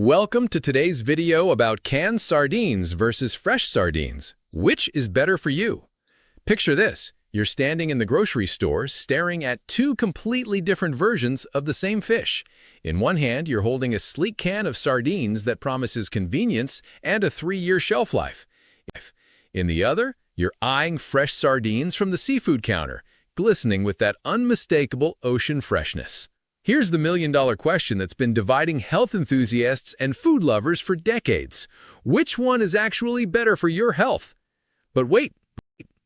Welcome to today's video about canned sardines versus fresh sardines. Which is better for you? Picture this. You're standing in the grocery store staring at two completely different versions of the same fish. In one hand, you're holding a sleek can of sardines that promises convenience and a 3-year shelf life. In the other, you're eyeing fresh sardines from the seafood counter, glistening with that unmistakable ocean freshness. Here's the million-dollar question that's been dividing health enthusiasts and food lovers for decades. Which one is actually better for your health? But wait,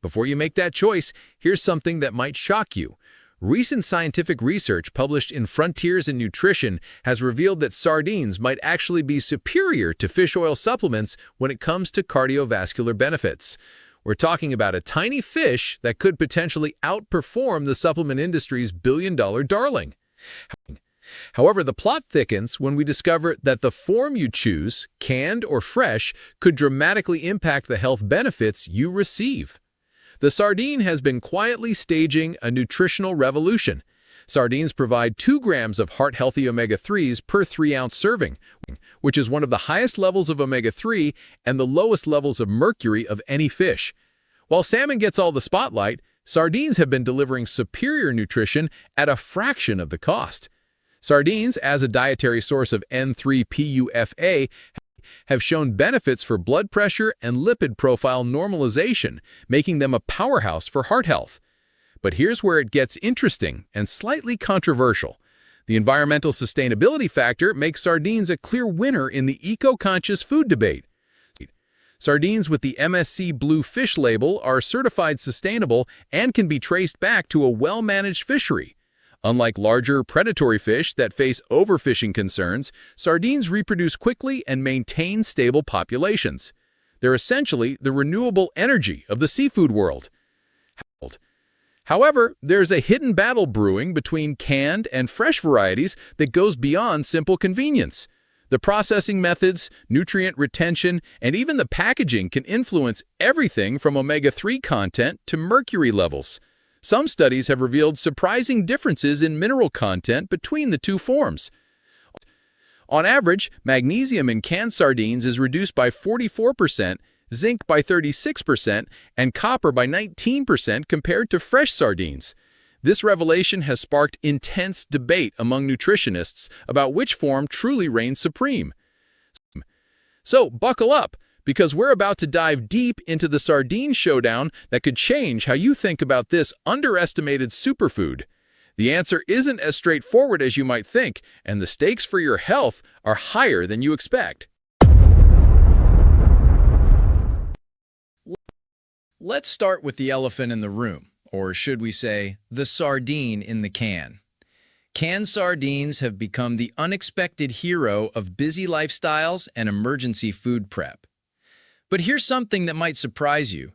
before you make that choice, here's something that might shock you. Recent scientific research published in Frontiers in Nutrition has revealed that sardines might actually be superior to fish oil supplements when it comes to cardiovascular benefits. We're talking about a tiny fish that could potentially outperform the supplement industry's billion-dollar darling. However, the plot thickens when we discover that the form you choose, canned or fresh, could dramatically impact the health benefits you receive. The sardine has been quietly staging a nutritional revolution. Sardines provide 2 grams of heart-healthy omega-3s per 3-ounce serving, which is one of the highest levels of omega-3 and the lowest levels of mercury of any fish. While salmon gets all the spotlight, sardines have been delivering superior nutrition at a fraction of the cost. Sardines, as a dietary source of N3PUFA, have shown benefits for blood pressure and lipid profile normalization, making them a powerhouse for heart health. But here's where it gets interesting and slightly controversial. The environmental sustainability factor makes sardines a clear winner in the eco-conscious food debate. Sardines with the MSC Blue Fish label are certified sustainable and can be traced back to a well-managed fishery. Unlike larger predatory fish that face overfishing concerns, sardines reproduce quickly and maintain stable populations. They're essentially the renewable energy of the seafood world. However, there's a hidden battle brewing between canned and fresh varieties that goes beyond simple convenience. The processing methods, nutrient retention, and even the packaging can influence everything from omega-3 content to mercury levels. Some studies have revealed surprising differences in mineral content between the two forms. On average, magnesium in canned sardines is reduced by 44%, zinc by 36%, and copper by 19% compared to fresh sardines. This revelation has sparked intense debate among nutritionists about which form truly reigns supreme. So buckle up, because we're about to dive deep into the sardine showdown that could change how you think about this underestimated superfood. The answer isn't as straightforward as you might think, and the stakes for your health are higher than you expect. Let's start with the elephant in the room. Or should we say, the sardine in the can. Canned sardines have become the unexpected hero of busy lifestyles and emergency food prep. But here's something that might surprise you.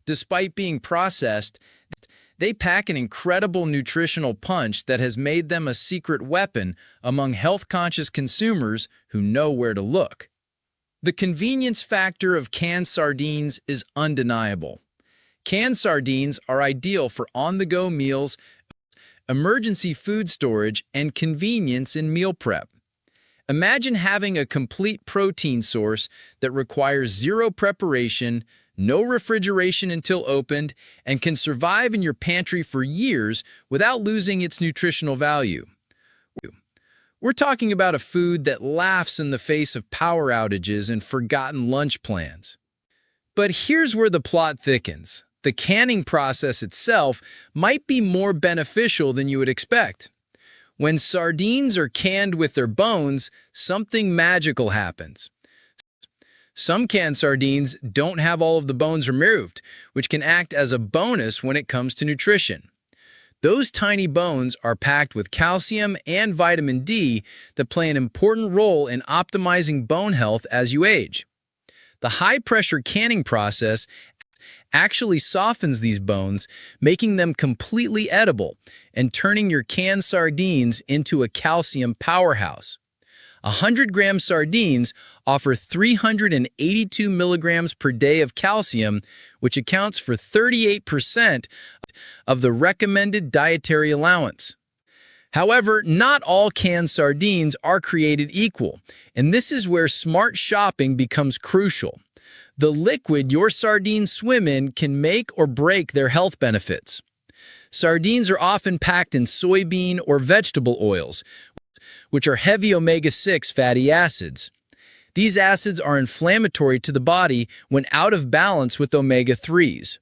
Despite being processed, they pack an incredible nutritional punch that has made them a secret weapon among health-conscious consumers who know where to look. The convenience factor of canned sardines is undeniable. Canned sardines are ideal for on-the-go meals, emergency food storage, and convenience in meal prep. Imagine having a complete protein source that requires zero preparation, no refrigeration until opened, and can survive in your pantry for years without losing its nutritional value. We're talking about a food that laughs in the face of power outages and forgotten lunch plans. But here's where the plot thickens. The canning process itself might be more beneficial than you would expect. When sardines are canned with their bones, something magical happens. Some canned sardines don't have all of the bones removed, which can act as a bonus when it comes to nutrition. Those tiny bones are packed with calcium and vitamin D that play an important role in optimizing bone health as you age. The high-pressure canning process actually softens these bones, making them completely edible and turning your canned sardines into a calcium powerhouse. 100-gram sardines offer 382 milligrams per day of calcium, which accounts for 38% of the recommended dietary allowance. However, not all canned sardines are created equal, and this is where smart shopping becomes crucial. The liquid your sardines swim in can make or break their health benefits. Sardines are often packed in soybean or vegetable oils, which are heavy omega-6 fatty acids. These acids are inflammatory to the body when out of balance with omega-3s.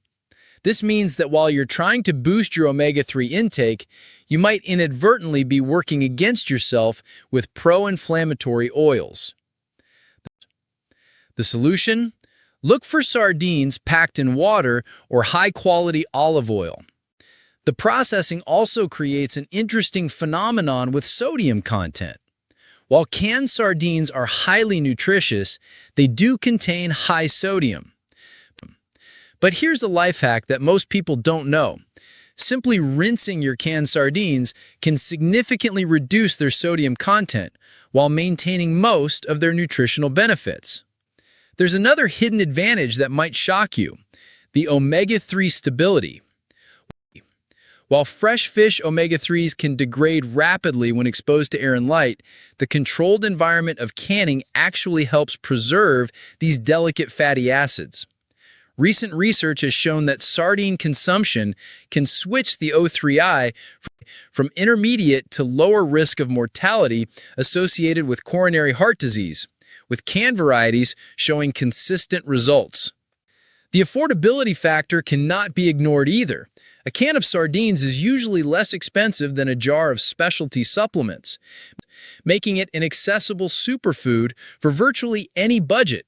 This means that while you're trying to boost your omega-3 intake, you might inadvertently be working against yourself with pro-inflammatory oils. The solution? Look for sardines packed in water or high-quality olive oil. The processing also creates an interesting phenomenon with sodium content. While canned sardines are highly nutritious, they do contain high sodium. But here's a life hack that most people don't know. Simply rinsing your canned sardines can significantly reduce their sodium content while maintaining most of their nutritional benefits. There's another hidden advantage that might shock you: the omega-3 stability. While fresh fish omega-3s can degrade rapidly when exposed to air and light, the controlled environment of canning actually helps preserve these delicate fatty acids. Recent research has shown that sardine consumption can switch the O3I from intermediate to lower risk of mortality associated with coronary heart disease, with canned varieties showing consistent results. The affordability factor cannot be ignored either. A can of sardines is usually less expensive than a jar of specialty supplements, making it an accessible superfood for virtually any budget.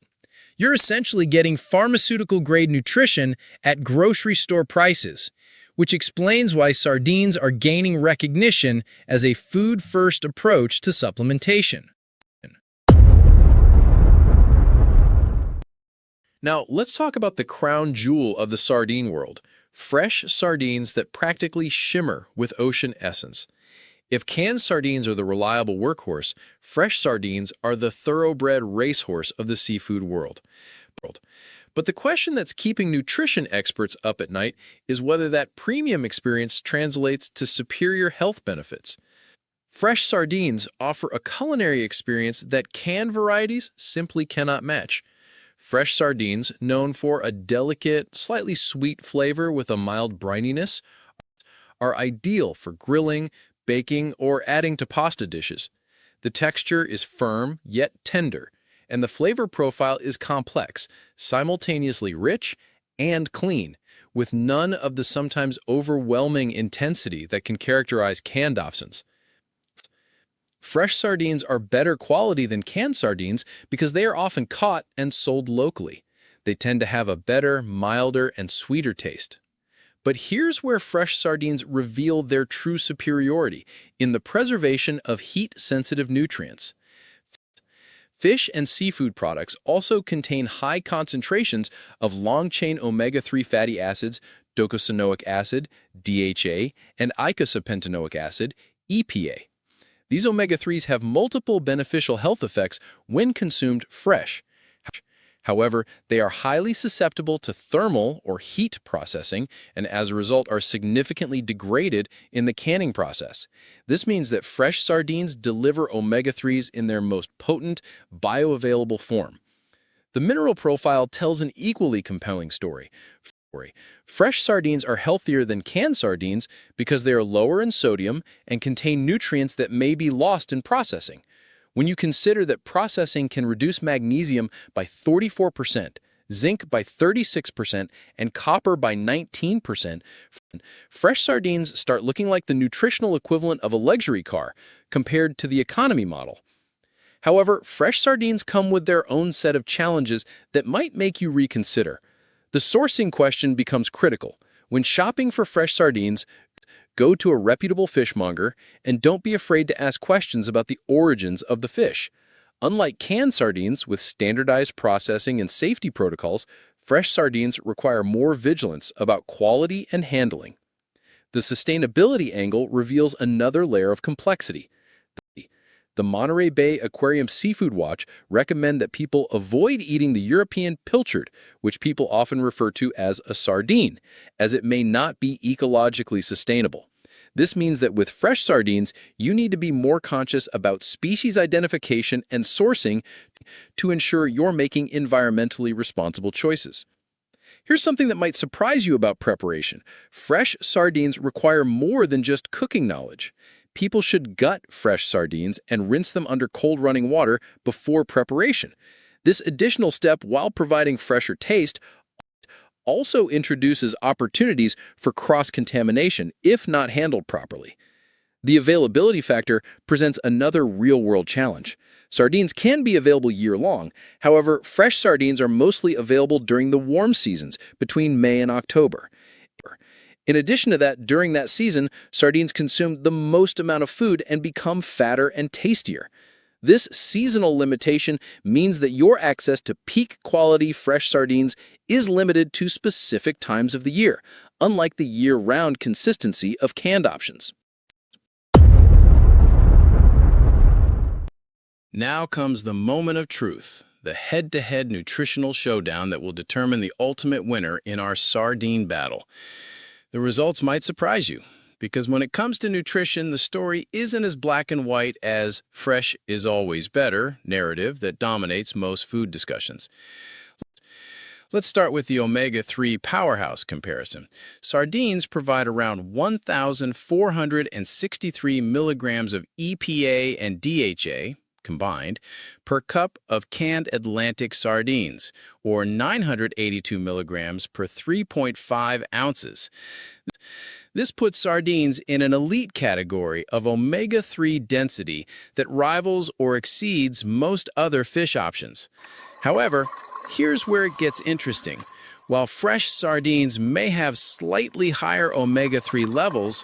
You're essentially getting pharmaceutical-grade nutrition at grocery store prices, which explains why sardines are gaining recognition as a food-first approach to supplementation. Now, let's talk about the crown jewel of the sardine world: fresh sardines that practically shimmer with ocean essence. If canned sardines are the reliable workhorse, fresh sardines are the thoroughbred racehorse of the seafood world. But the question that's keeping nutrition experts up at night is whether that premium experience translates to superior health benefits. Fresh sardines offer a culinary experience that canned varieties simply cannot match. Fresh sardines, known for a delicate, slightly sweet flavor with a mild brininess, are ideal for grilling, baking, or adding to pasta dishes. The texture is firm yet tender, and the flavor profile is complex, simultaneously rich and clean, with none of the sometimes overwhelming intensity that can characterize canned options. Fresh sardines are better quality than canned sardines because they are often caught and sold locally. They tend to have a better, milder, and sweeter taste. But here's where fresh sardines reveal their true superiority: in the preservation of heat-sensitive nutrients. Fish and seafood products also contain high concentrations of long-chain omega-3 fatty acids, docosahexaenoic acid, DHA, and eicosapentaenoic acid, EPA. These omega-3s have multiple beneficial health effects when consumed fresh. However, they are highly susceptible to thermal or heat processing and as a result are significantly degraded in the canning process. This means that fresh sardines deliver omega-3s in their most potent, bioavailable form. The mineral profile tells an equally compelling story. Fresh sardines are healthier than canned sardines because they are lower in sodium and contain nutrients that may be lost in processing. When you consider that processing can reduce magnesium by 34%, zinc by 36%, and copper by 19%, fresh sardines start looking like the nutritional equivalent of a luxury car compared to the economy model. However, fresh sardines come with their own set of challenges that might make you reconsider. The sourcing question becomes critical. When shopping for fresh sardines, go to a reputable fishmonger and don't be afraid to ask questions about the origins of the fish. Unlike canned sardines with standardized processing and safety protocols, fresh sardines require more vigilance about quality and handling. The sustainability angle reveals another layer of complexity. The Monterey Bay Aquarium Seafood Watch recommend that people avoid eating the European pilchard, which people often refer to as a sardine, as it may not be ecologically sustainable. This means that with fresh sardines, you need to be more conscious about species identification and sourcing to ensure you're making environmentally responsible choices. Here's something that might surprise you about preparation. Fresh sardines require more than just cooking knowledge. People should gut fresh sardines and rinse them under cold running water before preparation. This additional step, while providing fresher taste, also introduces opportunities for cross-contamination if not handled properly. The availability factor presents another real-world challenge. Sardines can be available year-long. However, fresh sardines are mostly available during the warm seasons between May and October. In addition to that, during that season, sardines consume the most amount of food and become fatter and tastier. This seasonal limitation means that your access to peak quality fresh sardines is limited to specific times of the year, unlike the year-round consistency of canned options. Now comes the moment of truth, the head-to-head nutritional showdown that will determine the ultimate winner in our sardine battle. The results might surprise you, because when it comes to nutrition, the story isn't as black and white as fresh is always better narrative that dominates most food discussions. Let's start with the omega-3 powerhouse comparison. Sardines provide around 1,463 milligrams of EPA and DHA, combined, per cup of canned Atlantic sardines, or 982 milligrams per 3.5 ounces. This puts sardines in an elite category of omega-3 density that rivals or exceeds most other fish options. However, here's where it gets interesting. While fresh sardines may have slightly higher omega-3 levels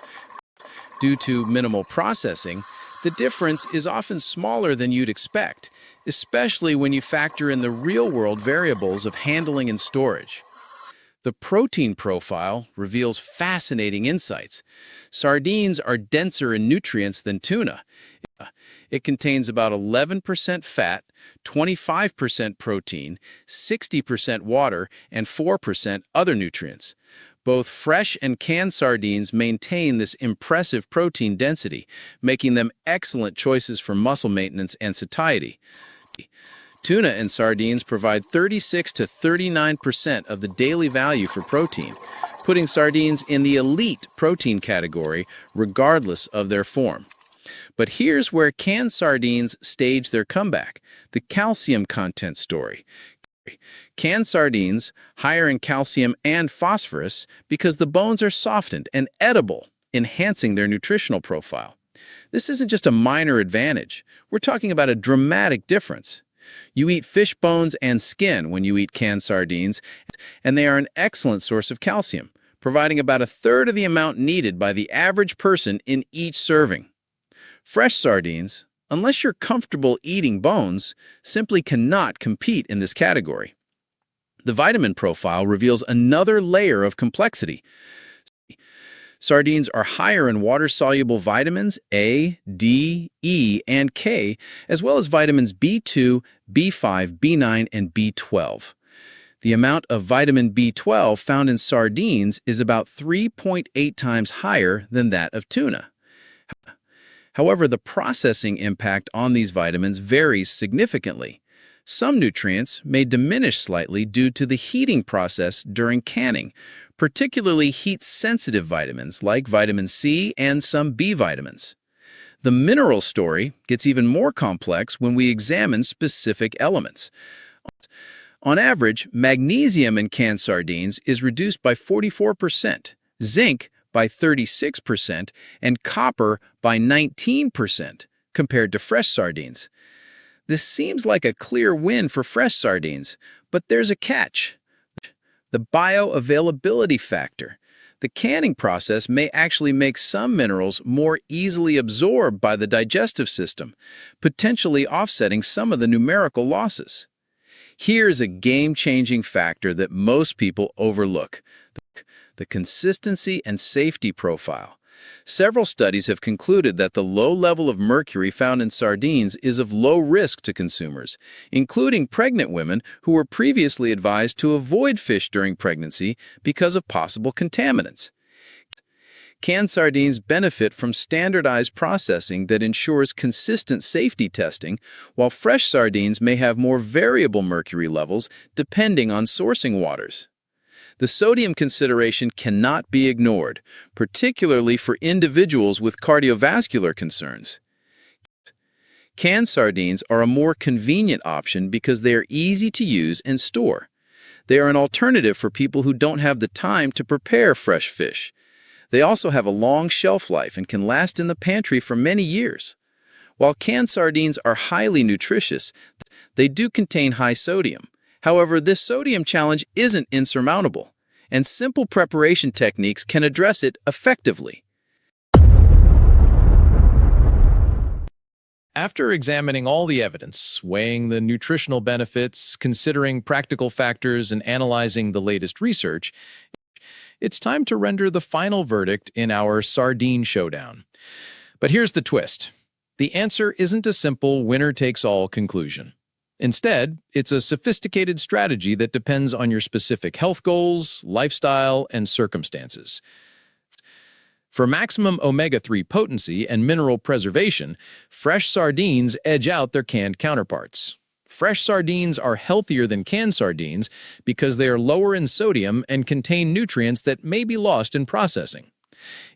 due to minimal processing, the difference is often smaller than you'd expect, especially when you factor in the real-world variables of handling and storage. The protein profile reveals fascinating insights. Sardines are denser in nutrients than tuna. It contains about 11% fat, 25% protein, 60% water, and 4% other nutrients. Both fresh and canned sardines maintain this impressive protein density, making them excellent choices for muscle maintenance and satiety. Tuna and sardines provide 36 to 39% of the daily value for protein, putting sardines in the elite protein category regardless of their form. But here's where canned sardines stage their comeback, the calcium content story. Canned sardines higher in calcium and phosphorus because the bones are softened and edible, enhancing their nutritional profile. This isn't just a minor advantage. We're talking about a dramatic difference. You eat fish bones and skin when you eat canned sardines, and they are an excellent source of calcium, providing about a third of the amount needed by the average person in each serving. Fresh sardines, unless you're comfortable eating bones, simply cannot compete in this category. The vitamin profile reveals another layer of complexity. Sardines are higher in water-soluble vitamins A, D, E, and K, as well as vitamins B2, B5, B9, and B12. The amount of vitamin B12 found in sardines is about 3.8 times higher than that of tuna. However, the processing impact on these vitamins varies significantly. Some nutrients may diminish slightly due to the heating process during canning, particularly heat-sensitive vitamins like vitamin C and some B vitamins. The mineral story gets even more complex when we examine specific elements. On average, magnesium in canned sardines is reduced by 44%, zinc by 36%, and copper by 19% compared to fresh sardines. This seems like a clear win for fresh sardines, but there's a catch. The bioavailability factor. The canning process may actually make some minerals more easily absorbed by the digestive system, potentially offsetting some of the numerical losses. Here's a game-changing factor that most people overlook: the consistency and safety profile. Several studies have concluded that the low level of mercury found in sardines is of low risk to consumers, including pregnant women who were previously advised to avoid fish during pregnancy because of possible contaminants. Canned sardines benefit from standardized processing that ensures consistent safety testing, while fresh sardines may have more variable mercury levels depending on sourcing waters. The sodium consideration cannot be ignored, particularly for individuals with cardiovascular concerns. Canned sardines are a more convenient option because they are easy to use and store. They are an alternative for people who don't have the time to prepare fresh fish. They also have a long shelf life and can last in the pantry for many years. While canned sardines are highly nutritious, they do contain high sodium. However, this sodium challenge isn't insurmountable, and simple preparation techniques can address it effectively. After examining all the evidence, weighing the nutritional benefits, considering practical factors, and analyzing the latest research, it's time to render the final verdict in our sardine showdown. But here's the twist. The answer isn't a simple winner-takes-all conclusion. Instead, it's a sophisticated strategy that depends on your specific health goals, lifestyle, and circumstances. For maximum omega-3 potency and mineral preservation, fresh sardines edge out their canned counterparts. Fresh sardines are healthier than canned sardines because they are lower in sodium and contain nutrients that may be lost in processing.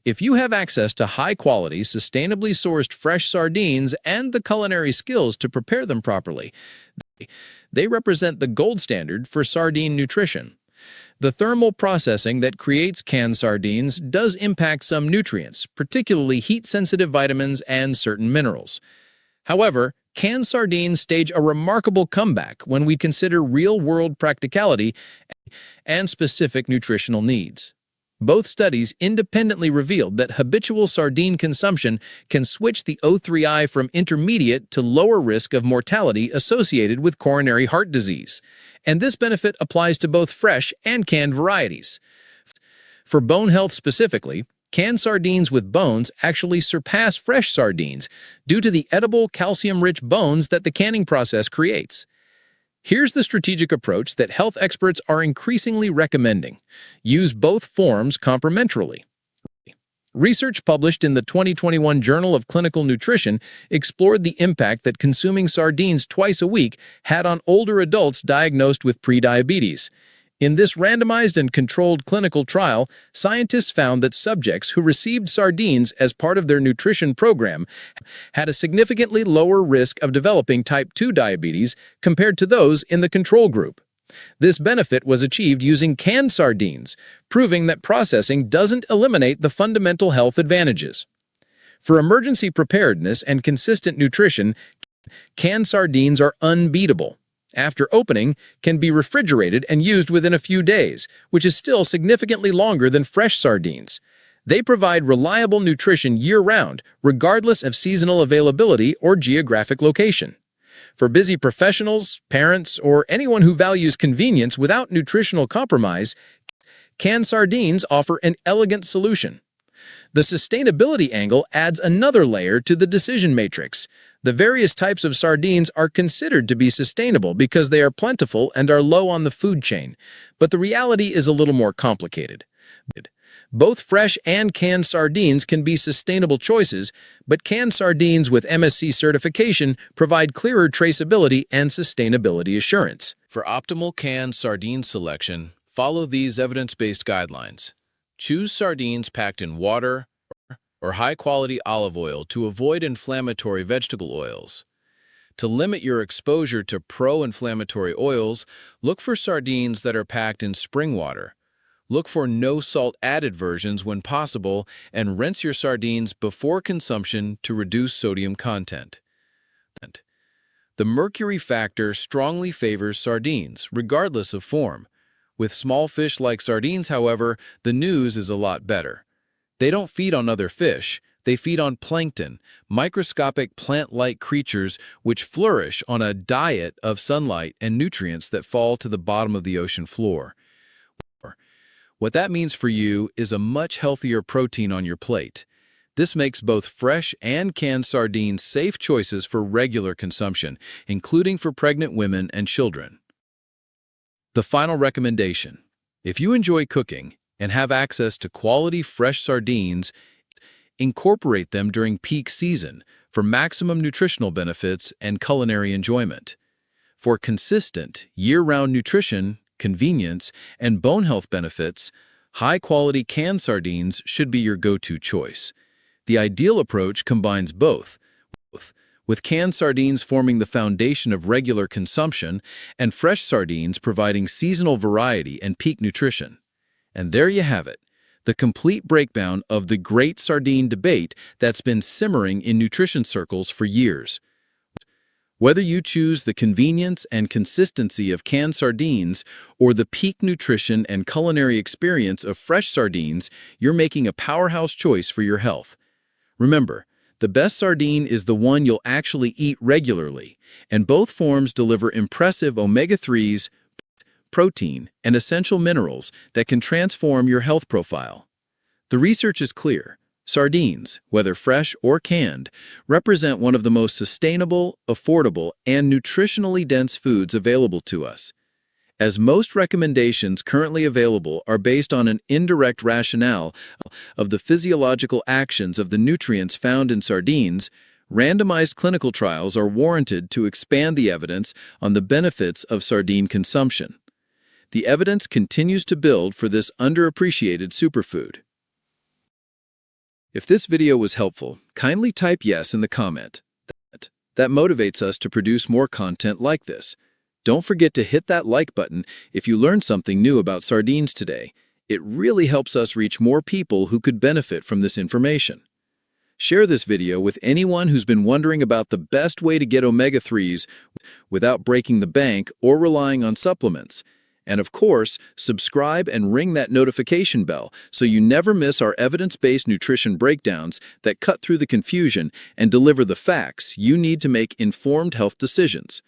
If you have access to high-quality, sustainably sourced fresh sardines and the culinary skills to prepare them properly, they represent the gold standard for sardine nutrition. The thermal processing that creates canned sardines does impact some nutrients, particularly heat-sensitive vitamins and certain minerals. However, canned sardines stage a remarkable comeback when we consider real-world practicality and specific nutritional needs. Both studies independently revealed that habitual sardine consumption can switch the O3I from intermediate to lower risk of mortality associated with coronary heart disease. And this benefit applies to both fresh and canned varieties. For bone health specifically, canned sardines with bones actually surpass fresh sardines due to the edible calcium-rich bones that the canning process creates. Here's the strategic approach that health experts are increasingly recommending. Use both forms complementarily. Research published in the 2021 Journal of Clinical Nutrition explored the impact that consuming sardines twice a week had on older adults diagnosed with prediabetes. In this randomized and controlled clinical trial, scientists found that subjects who received sardines as part of their nutrition program had a significantly lower risk of developing type 2 diabetes compared to those in the control group. This benefit was achieved using canned sardines, proving that processing doesn't eliminate the fundamental health advantages. For emergency preparedness and consistent nutrition, canned sardines are unbeatable. After opening, can be refrigerated and used within a few days, which is still significantly longer than fresh sardines. They provide reliable nutrition year-round, regardless of seasonal availability or geographic location. For busy professionals, parents, or anyone who values convenience without nutritional compromise, canned sardines offer an elegant solution. The sustainability angle adds another layer to the decision matrix. The various types of sardines are considered to be sustainable because they are plentiful and are low on the food chain, but the reality is a little more complicated. Both fresh and canned sardines can be sustainable choices, but canned sardines with MSC certification provide clearer traceability and sustainability assurance. For optimal canned sardine selection, follow these evidence-based guidelines. Choose sardines packed in water or high-quality olive oil to avoid inflammatory vegetable oils. To limit your exposure to pro-inflammatory oils, look for sardines that are packed in spring water. Look for no-salt added versions when possible, and rinse your sardines before consumption to reduce sodium content. The mercury factor strongly favors sardines, regardless of form. With small fish like sardines, however, the news is a lot better. They don't feed on other fish. They feed on plankton, microscopic plant-like creatures which flourish on a diet of sunlight and nutrients that fall to the bottom of the ocean floor. What that means for you is a much healthier protein on your plate. This makes both fresh and canned sardines safe choices for regular consumption, including for pregnant women and children. The final recommendation: if you enjoy cooking, and have access to quality fresh sardines. Incorporate them during peak season for maximum nutritional benefits and culinary enjoyment. For consistent, year-round nutrition, convenience, and bone health benefits, high-quality canned sardines should be your go-to choice. The ideal approach combines both, with canned sardines forming the foundation of regular consumption and fresh sardines providing seasonal variety and peak nutrition. And there you have it, the complete breakdown of the great sardine debate that's been simmering in nutrition circles for years. Whether you choose the convenience and consistency of canned sardines or the peak nutrition and culinary experience of fresh sardines, you're making a powerhouse choice for your health. Remember, the best sardine is the one you'll actually eat regularly, and both forms deliver impressive omega-3s, protein, and essential minerals that can transform your health profile. The research is clear. Sardines, whether fresh or canned, represent one of the most sustainable, affordable, and nutritionally dense foods available to us. As most recommendations currently available are based on an indirect rationale of the physiological actions of the nutrients found in sardines, randomized clinical trials are warranted to expand the evidence on the benefits of sardine consumption. The evidence continues to build for this underappreciated superfood. If this video was helpful, kindly type yes in the comment. That motivates us to produce more content like this. Don't forget to hit that like button if you learned something new about sardines today. It really helps us reach more people who could benefit from this information. Share this video with anyone who's been wondering about the best way to get omega-3s without breaking the bank or relying on supplements. And of course, subscribe and ring that notification bell so you never miss our evidence-based nutrition breakdowns that cut through the confusion and deliver the facts you need to make informed health decisions.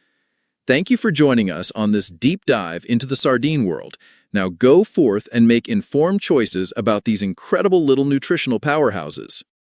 Thank you for joining us on this deep dive into the sardine world. Now go forth and make informed choices about these incredible little nutritional powerhouses.